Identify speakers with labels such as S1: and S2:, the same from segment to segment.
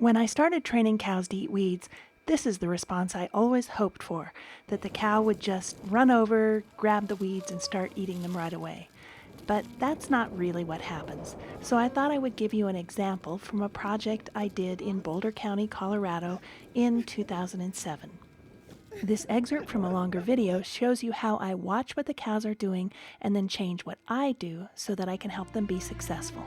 S1: When I started training cows to eat weeds, this is the response I always hoped for, that the cow would just run over, grab the weeds, and start eating them right away. But that's not really what happens, so I thought I would give you an example from a project I did in Boulder County, Colorado in 2007. This excerpt from a longer video shows you how I watch what the cows are doing and then change what I do so that I can help them be successful.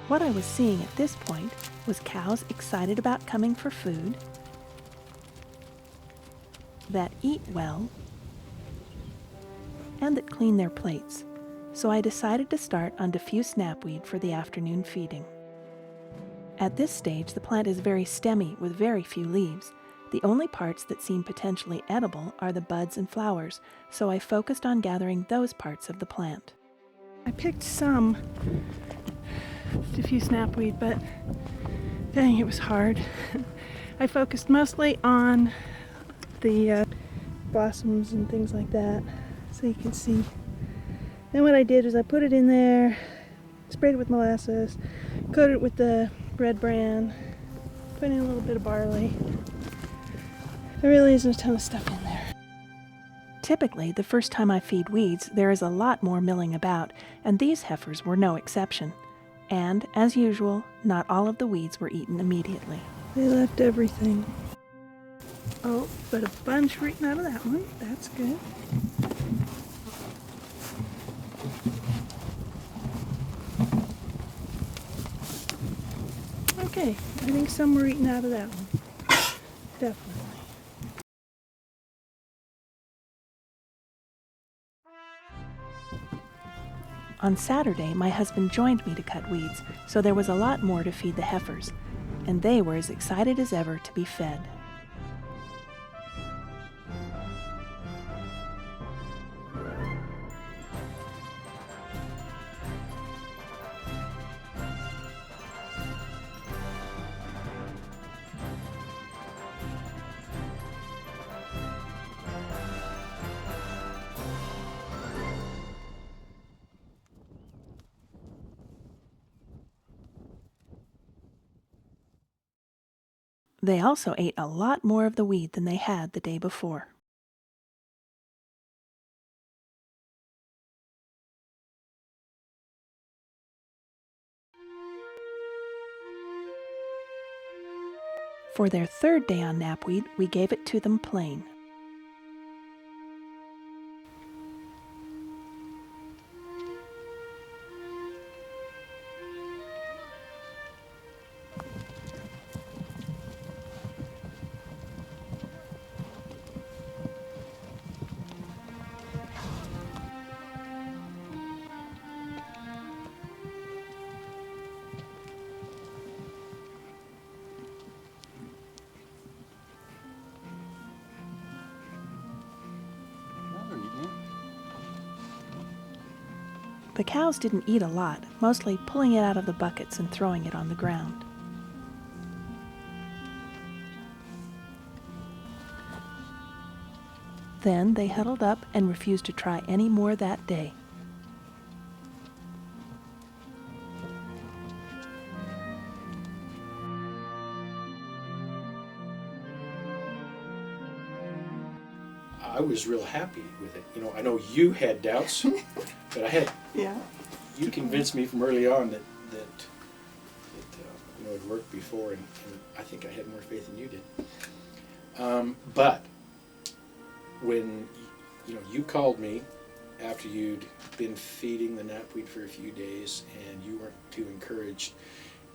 S1: What I was seeing at this point was cows excited about coming for food, that eat well, and that clean their plates. So I decided to start on diffuse snapweed for the afternoon feeding. At this stage, the plant is very stemmy with very few leaves. The only parts that seem potentially edible are the buds and flowers, so I focused on gathering those parts of the plant. I picked some diffuse snapweed, but dang, it was hard. I focused mostly on the blossoms and things like that, so you can see. Then what I did was I put it in there, sprayed it with molasses, coated it with the red bran, put in a little bit of barley. There really isn't a ton of stuff in there. Typically, the first time I feed weeds, there is a lot more milling about, and these heifers were no exception. And, as usual, not all of the weeds were eaten immediately. They left everything. Oh, but a bunch were eaten out of that one. That's good. Okay, I think some were eaten out of that one. Definitely. On Saturday, my husband joined me to cut weeds, so there was a lot more to feed the heifers, and they were as excited as ever to be fed. They also ate a lot more of the weed than they had the day before. For their third day on knapweed, we gave it to them plain. The cows didn't eat a lot, mostly pulling it out of the buckets and throwing it on the ground. Then they huddled up and refused to try any more that day.
S2: I was real happy with it. You know, I know you had doubts, but I had.
S1: Yeah.
S2: You convinced me from early on that you know, it worked before, and I think I had more faith than you did. But when you called me after you'd been feeding the knapweed for a few days, and you weren't too encouraged,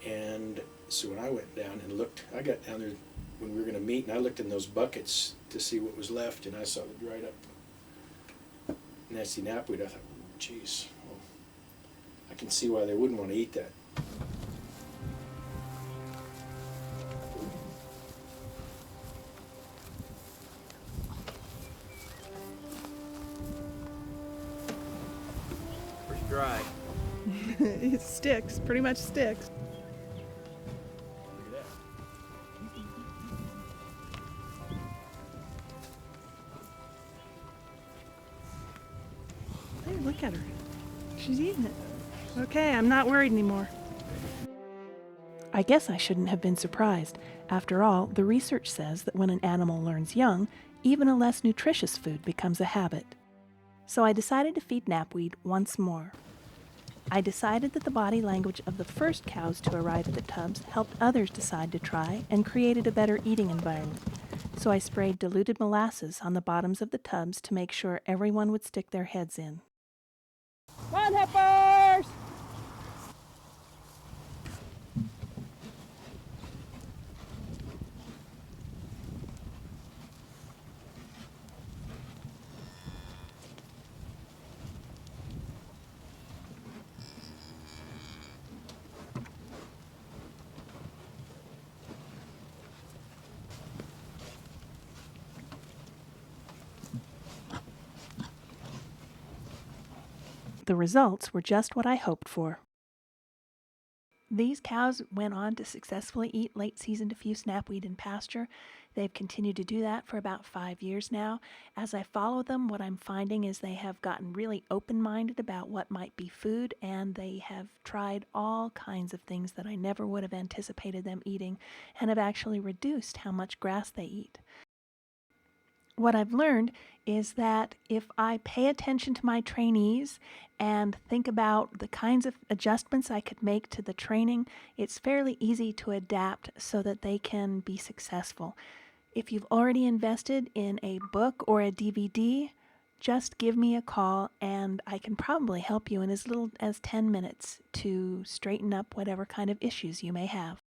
S2: and so when I went down and looked, I got down there when we were going to meet, and I looked in those buckets to see what was left, and I saw the dried up nasty knapweed. I thought, geez, well, I can see why they wouldn't want to eat that.
S3: Pretty dry.
S1: It sticks, pretty much sticks.
S3: Look at that.
S1: Hey, look at her. She's eating it. Okay, I'm not worried anymore. I guess I shouldn't have been surprised. After all, the research says that when an animal learns young, even a less nutritious food becomes a habit. So I decided to feed Snapweed once more. I decided that the body language of the first cows to arrive at the tubs helped others decide to try and created a better eating environment. So I sprayed diluted molasses on the bottoms of the tubs to make sure everyone would stick their heads in. Come on, heifers! The results were just what I hoped for. These cows went on to successfully eat late season diffuse snapweed in pasture. They've continued to do that for about 5 years now. As I follow them, what I'm finding is they have gotten really open-minded about what might be food, and they have tried all kinds of things that I never would have anticipated them eating, and have actually reduced how much grass they eat. What I've learned is that if I pay attention to my trainees and think about the kinds of adjustments I could make to the training, it's fairly easy to adapt so that they can be successful. If you've already invested in a book or a DVD, just give me a call and I can probably help you in as little as 10 minutes to straighten up whatever kind of issues you may have.